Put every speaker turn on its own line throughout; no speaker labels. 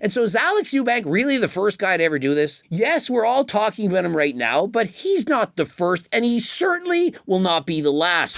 And so is Alex Eubank really the first guy to ever do this? Yes, we're all talking about him right now, but he's not the first, and he certainly will not be the last.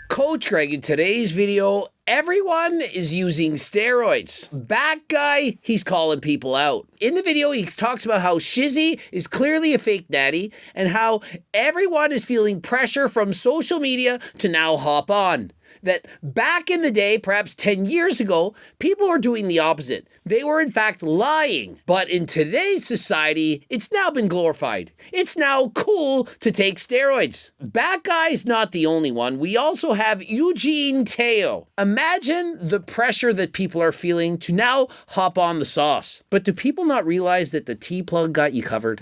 Coach Greg, in today's video, everyone is using steroids. Back guy, he's calling people out. In the video, he talks about how Shizzy is clearly a fake daddy and how everyone is feeling pressure from social media to now hop on. That back in the day, perhaps 10 years ago, people were doing the opposite. They were in fact lying. But in today's society, it's now been glorified. It's now cool to take steroids. Back guy's not the only one. We also have Eugene Teo. Imagine the pressure that people are feeling to now hop on the sauce. But do people not realize that the T-plug got you covered?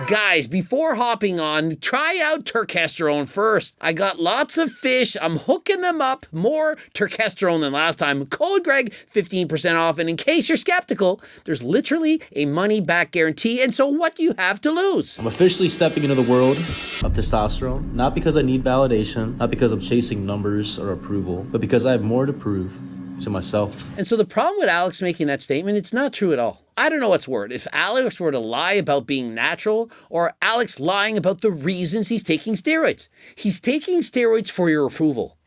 Guys, before hopping on, try out turkesterone first. I got lots of fish. I'm hooking them up. More turkesterone than last time. Code Greg, 15% off. And in case you're skeptical, there's literally a money-back guarantee. And so what do you have to lose?
I'm officially stepping into the world of testosterone, not because I need validation, not because I'm chasing numbers or approval, but because I have more to prove to myself.
And so the problem with Alex making that statement, it's not true at all. I don't know what's worse, if Alex were to lie about being natural or Alex lying about the reasons he's taking steroids. He's taking steroids for your approval.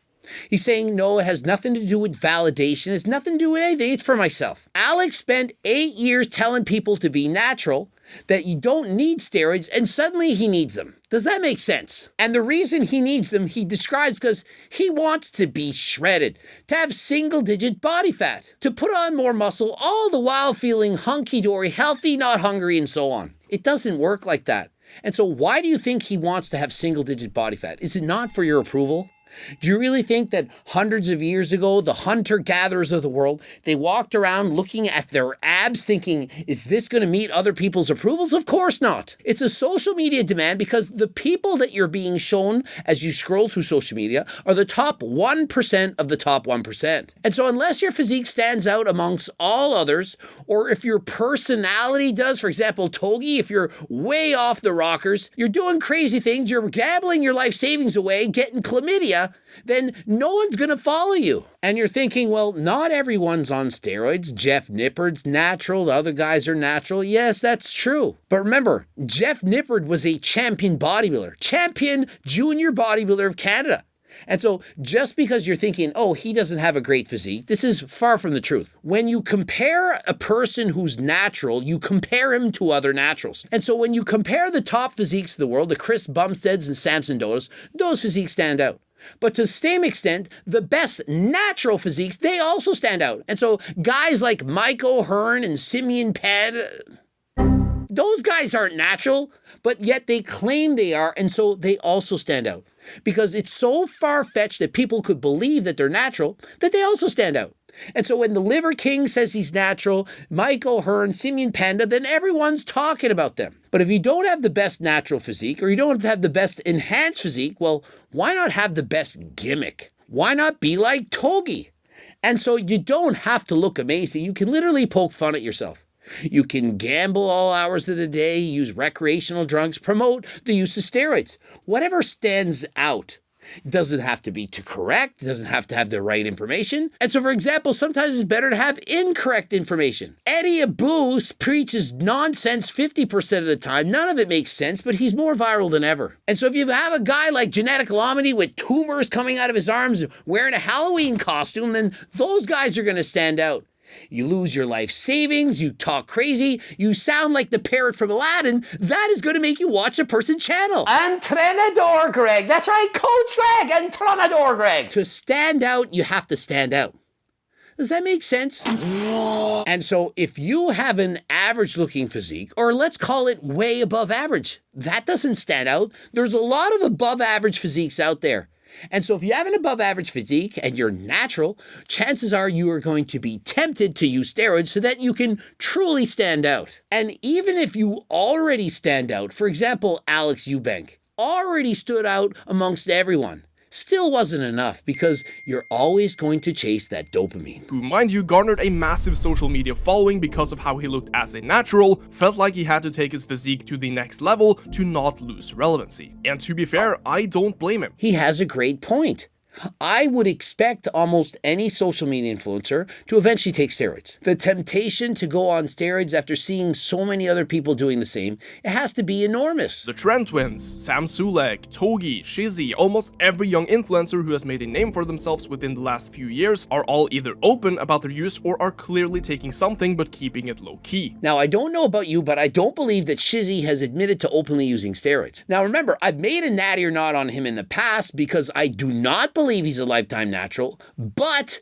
He's saying, no, it has nothing to do with validation. It has nothing to do with anything. It's for myself. Alex spent 8 years telling people to be natural, that you don't need steroids, and suddenly he needs them. Does that make sense? And the reason he needs them, he describes because he wants to be shredded, to have single-digit body fat, to put on more muscle, all the while feeling hunky-dory, healthy, not hungry, and so on. It doesn't work like that. And so why do you think he wants to have single-digit body fat? Is it not for your approval? Do you really think that hundreds of years ago, the hunter-gatherers of the world, they walked around looking at their abs thinking, is this going to meet other people's approvals? Of course not. It's a social media demand because the people that you're being shown as you scroll through social media are the top 1% of the top 1%. And so unless your physique stands out amongst all others, or if your personality does, for example, Togi, if you're way off the rockers, you're doing crazy things, you're gambling your life savings away, getting chlamydia, then no one's going to follow you. And you're thinking, well, not everyone's on steroids. Jeff Nippard's natural. The other guys are natural. Yes, that's true. But remember, Jeff Nippard was a champion bodybuilder, champion junior bodybuilder of Canada. And so just because you're thinking, oh, he doesn't have a great physique, this is far from the truth. When you compare a person who's natural, you compare him to other naturals. And so when you compare the top physiques of the world, the Chris Bumsteads and Samson Dodos, those physiques stand out. But to the same extent, the best natural physiques, they also stand out. And so guys like Mike O'Hearn and Simeon Pad, those guys aren't natural, but yet they claim they are, and so they also stand out. Because it's so far-fetched that people could believe that they're natural, that they also stand out. And so when the Liver King says he's natural, Mike O'Hearn, Simeon Panda, then everyone's talking about them. But if you don't have the best natural physique, or you don't have the best enhanced physique, well, why not have the best gimmick? Why not be like Togi? And so you don't have to look amazing. You can literally poke fun at yourself. You can gamble all hours of the day, use recreational drugs, promote the use of steroids. Whatever stands out. It doesn't have to be too correct. It doesn't have to have the right information. And so, for example, sometimes it's better to have incorrect information. Eddie Abu preaches nonsense 50% of the time. None of it makes sense, but he's more viral than ever. And so if you have a guy like Genetic Lomity with tumors coming out of his arms wearing a Halloween costume, then those guys are going to stand out. You lose your life savings, you talk crazy, you sound like the parrot from Aladdin. That is going to make you watch a person's channel. Entrenador Greg. That's right, Coach Greg. Entrenador Greg. To stand out, you have to stand out. Does that make sense? And so if you have an average looking physique, or let's call it way above average, that doesn't stand out. There's a lot of above average physiques out there. And so if you have an above average physique and you're natural, chances are you are going to be tempted to use steroids so that you can truly stand out. And even if you already stand out, for example, Alex Eubank already stood out amongst everyone, still wasn't enough because you're always going to chase that dopamine.
Who, mind you, garnered a massive social media following because of how he looked as a natural, felt like he had to take his physique to the next level to not lose relevancy. And to be fair, I don't blame him.
He has a great point. I would expect almost any social media influencer to eventually take steroids. The temptation to go on steroids after seeing so many other people doing the same, it has to be enormous.
The Trend Twins, Sam Sulek, Togi, Shizzy, almost every young influencer who has made a name for themselves within the last few years are all either open about their use or are clearly taking something but keeping it low-key.
Now, I don't know about you, but I don't believe that Shizzy has admitted to openly using steroids. Now, remember, I've made a natty or not on him in the past because I do not believe he's a lifetime natural, but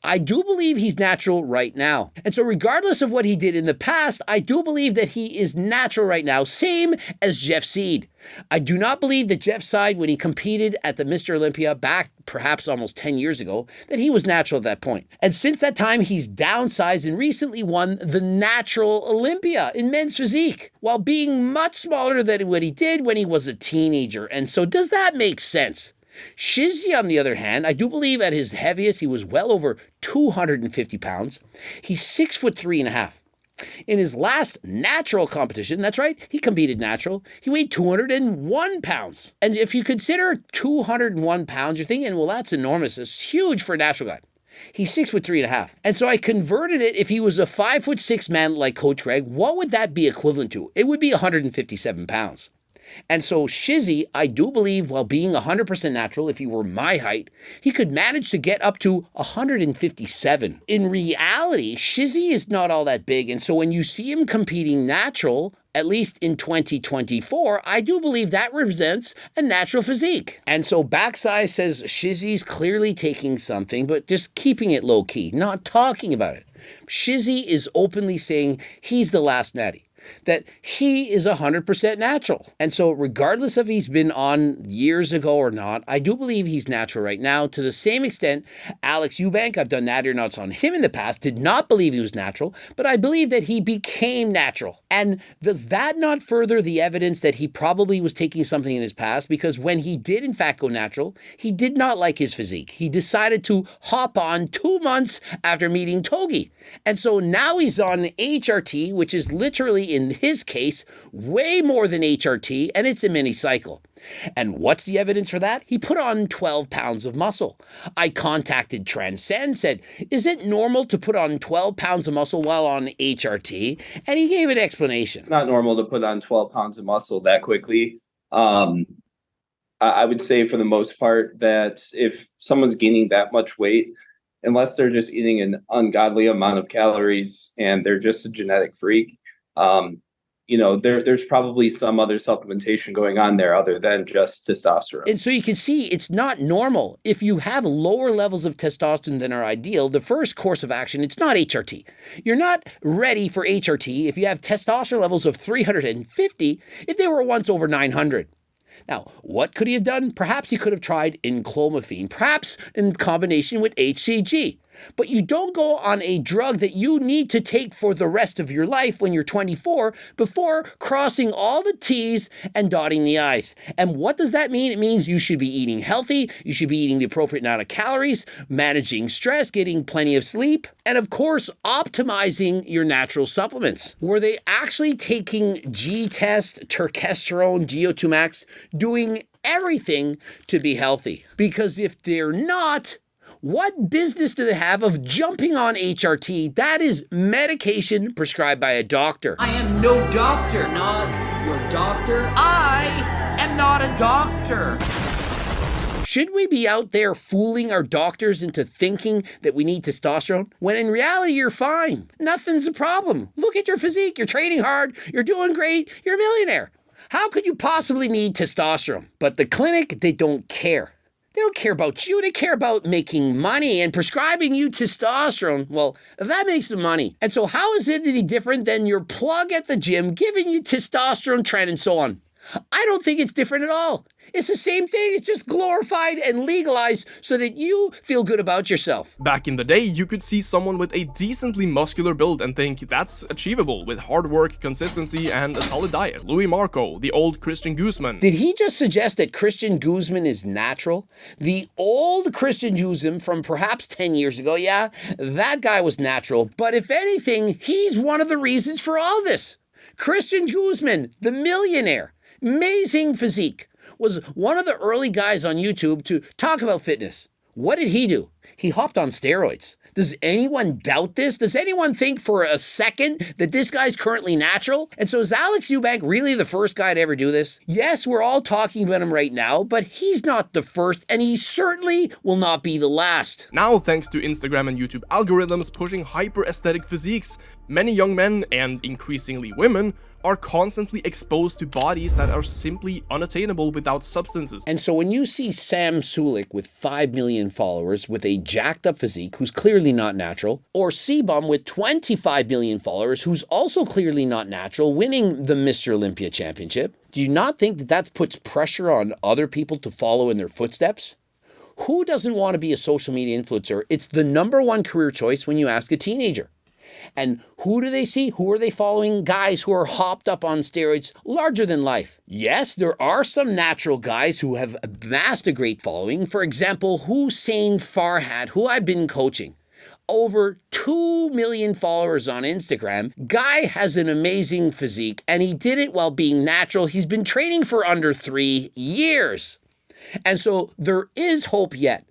I do believe he's natural right now. And so regardless of what he did in the past, I do believe that he is natural right now, same as Jeff Seed. I do not believe that Jeff Seed, when he competed at the Mr. Olympia back perhaps almost 10 years ago, that he was natural at that point. And since that time, he's downsized and recently won the Natural Olympia in men's physique, while being much smaller than what he did when he was a teenager. And so does that make sense? Shizzy, on the other hand, I do believe at his heaviest, he was well over 250 pounds. He's 6'3.5". In his last natural competition, that's right, he competed natural, he weighed 201 pounds. And if you consider 201 pounds, you're thinking, well, that's enormous. It's huge for a natural guy. He's 6'3.5". And so I converted it. If he was a 5'6" man like Coach Greg, what would that be equivalent to? It would be 157 pounds. And so Shizzy, I do believe, while being 100% natural, if he were my height, he could manage to get up to 157. In reality, Shizzy is not all that big. And so when you see him competing natural, at least in 2024, I do believe that represents a natural physique. And so Backsize says Shizzy's clearly taking something, but just keeping it low key, not talking about it. Shizzy is openly saying he's the last natty, that he is 100% natural. And so regardless if he's been on years ago or not, I do believe he's natural right now. To the same extent, Alex Eubank, I've done natty or nots on him in the past, did not believe he was natural, but I believe that he became natural. And does that not further the evidence that he probably was taking something in his past? Because when he did in fact go natural, he did not like his physique. He decided to hop on 2 months after meeting Togi. And so now he's on HRT, which is literally, in his case, way more than HRT, and it's a mini cycle. And what's the evidence for that? He put on 12 pounds of muscle. I contacted Transcend, said, is it normal to put on 12 pounds of muscle while on HRT? And he gave an explanation.
It's not normal to put on 12 pounds of muscle that quickly. I would say for the most part that if someone's gaining that much weight, unless they're just eating an ungodly amount of calories and they're just a genetic freak, there's probably some other supplementation going on there other than just testosterone.
And so you can see it's not normal. If you have lower levels of testosterone than are ideal, the first course of action, it's not HRT. You're not ready for HRT if you have testosterone levels of 350 if they were once over 900. Now, what could he have done? Perhaps he could have tried enclomiphene, perhaps in combination with HCG. But you don't go on a drug that you need to take for the rest of your life when you're 24 before crossing all the T's and dotting the I's. And what does that mean? It means you should be eating healthy, you should be eating the appropriate amount of calories, managing stress, getting plenty of sleep, and of course, optimizing your natural supplements. Were they actually taking G-Test, Turkesterone, GO2 Max, doing everything to be healthy? Because if they're not, what business do they have of jumping on HRT? That is medication prescribed by a doctor.
I am no doctor, not your doctor. I am not a doctor.
Should we be out there fooling our doctors into thinking that we need testosterone when in reality you're fine? Nothing's a problem. Look at your physique. You're training hard. You're doing great. You're a millionaire. How could you possibly need testosterone? But the clinic, they don't care. They don't care about you. They care about making money and prescribing you testosterone. Well, that makes them money. And so how is it any different than your plug at the gym giving you testosterone trend and so on? I don't think it's different at all. It's the same thing. It's just glorified and legalized so that you feel good about yourself.
Back in the day, you could see someone with a decently muscular build and think that's achievable with hard work, consistency, and a solid diet. Louis Marco, the old Christian Guzman.
Did he just suggest that Christian Guzman is natural? The old Christian Guzman from perhaps 10 years ago, yeah, that guy was natural. But if anything, he's one of the reasons for all this. Christian Guzman, the millionaire, amazing physique, was one of the early guys on YouTube to talk about fitness. What did he do? He hopped on steroids. Does anyone doubt this? Does anyone think for a second that this guy's currently natural? And so is Alex Eubank really the first guy to ever do this? Yes, we're all talking about him right now, but he's not the first, and he certainly will not be the last.
Now, thanks to Instagram and YouTube algorithms pushing hyper-aesthetic physiques, many young men, and increasingly women, are constantly exposed to bodies that are simply unattainable without substances.
And so when you see Sam Sulek with 5 million followers with a jacked up physique who's clearly not natural, or Sebum with 25 million followers who's also clearly not natural winning the Mr. Olympia championship, do you not think that that puts pressure on other people to follow in their footsteps? Who doesn't want to be a social media influencer? It's the #1 career choice when you ask a teenager. And who do they see? Who are they following? Guys who are hopped up on steroids, larger than life. Yes, there are some natural guys who have amassed a great following. For example, Hussein Farhat, who I've been coaching. Over 2 million followers on Instagram. Guy has an amazing physique, and he did it while being natural. He's been training for under 3 years. And so there is hope yet.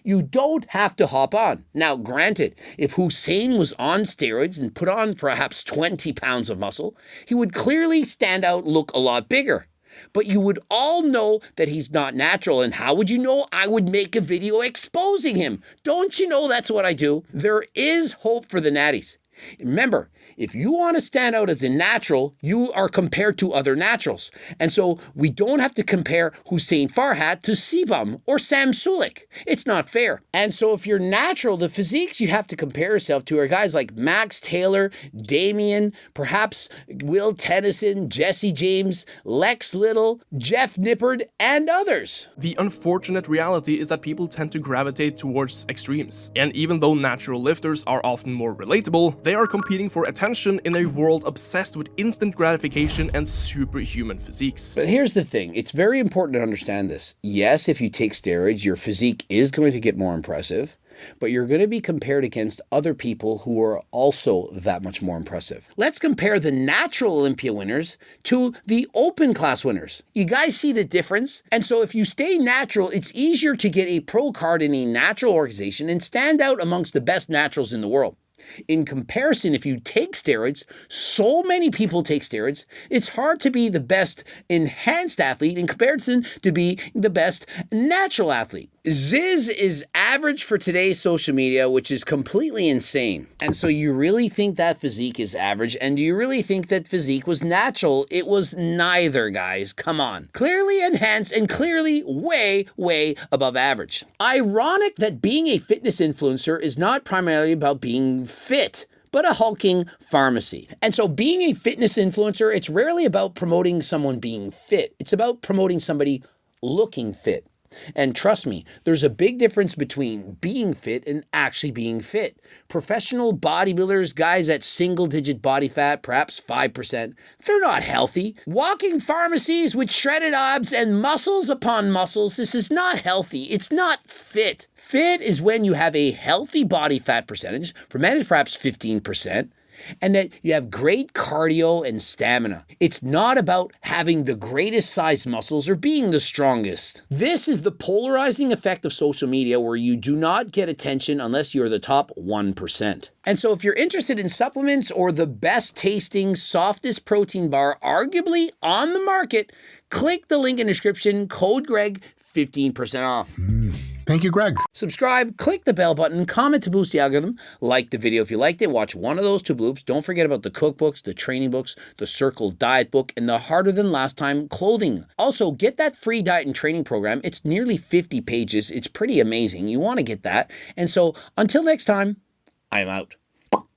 You don't have to hop on. Now, granted, if Hussein was on steroids and put on perhaps 20 pounds of muscle, he would clearly stand out and look a lot bigger. But you would all know that he's not natural. And how would you know? I would make a video exposing him. Don't you know that's what I do? There is hope for the natties. Remember, if you want to stand out as a natural, you are compared to other naturals. And so we don't have to compare Hussein Farhat to Sebum or Sam Sulek. It's not fair. And so if you're natural, the physiques you have to compare yourself to are guys like Max Taylor, Damien, perhaps Will Tennyson, Jesse James, Lex Little, Jeff Nippard, and others.
The unfortunate reality is that people tend to gravitate towards extremes. And even though natural lifters are often more relatable, they are competing for attention in a world obsessed with instant gratification and superhuman physiques.
But here's the thing, it's very important to understand this. Yes, if you take steroids, your physique is going to get more impressive, but you're going to be compared against other people who are also that much more impressive. Let's compare the natural Olympia winners to the open class winners. You guys see the difference? And so if you stay natural, it's easier to get a pro card in a natural organization and stand out amongst the best naturals in the world. In comparison, if you take steroids, so many people take steroids, it's hard to be the best enhanced athlete in comparison to be the best natural athlete. Ziz is average for today's social media, which is completely insane. And so you really think that physique is average? And do you really think that physique was natural? It was neither, guys. Come on. Clearly enhanced and clearly way, way above average. Ironic that being a fitness influencer is not primarily about being fit, but a hulking pharmacy. And so being a fitness influencer, it's rarely about promoting someone being fit. It's about promoting somebody looking fit. And trust me, there's a big difference between being fit and actually being fit. Professional bodybuilders, guys at single-digit body fat, perhaps 5%, they're not healthy. Walking pharmacies with shredded abs and muscles upon muscles, this is not healthy. It's not fit. Fit is when you have a healthy body fat percentage, for men it's perhaps 15%, and that you have great cardio and stamina. It's not about having the greatest size muscles or being the strongest. This is the polarizing effect of social media where you do not get attention unless you're the top 1%. And so if you're interested in supplements or the best tasting, softest protein bar arguably on the market, click the link in the description, code Greg, 15% off.
Thank you, Greg.
Subscribe, click the bell button, comment to boost the algorithm, like the video if you liked it, watch one of those 2 bloops. Don't forget about the cookbooks, the training books, the Circle diet book, and the Harder Than Last Time clothing. Also, get that free diet and training program. It's nearly 50 pages. It's pretty amazing. You want to get that. And so until next time, I'm out.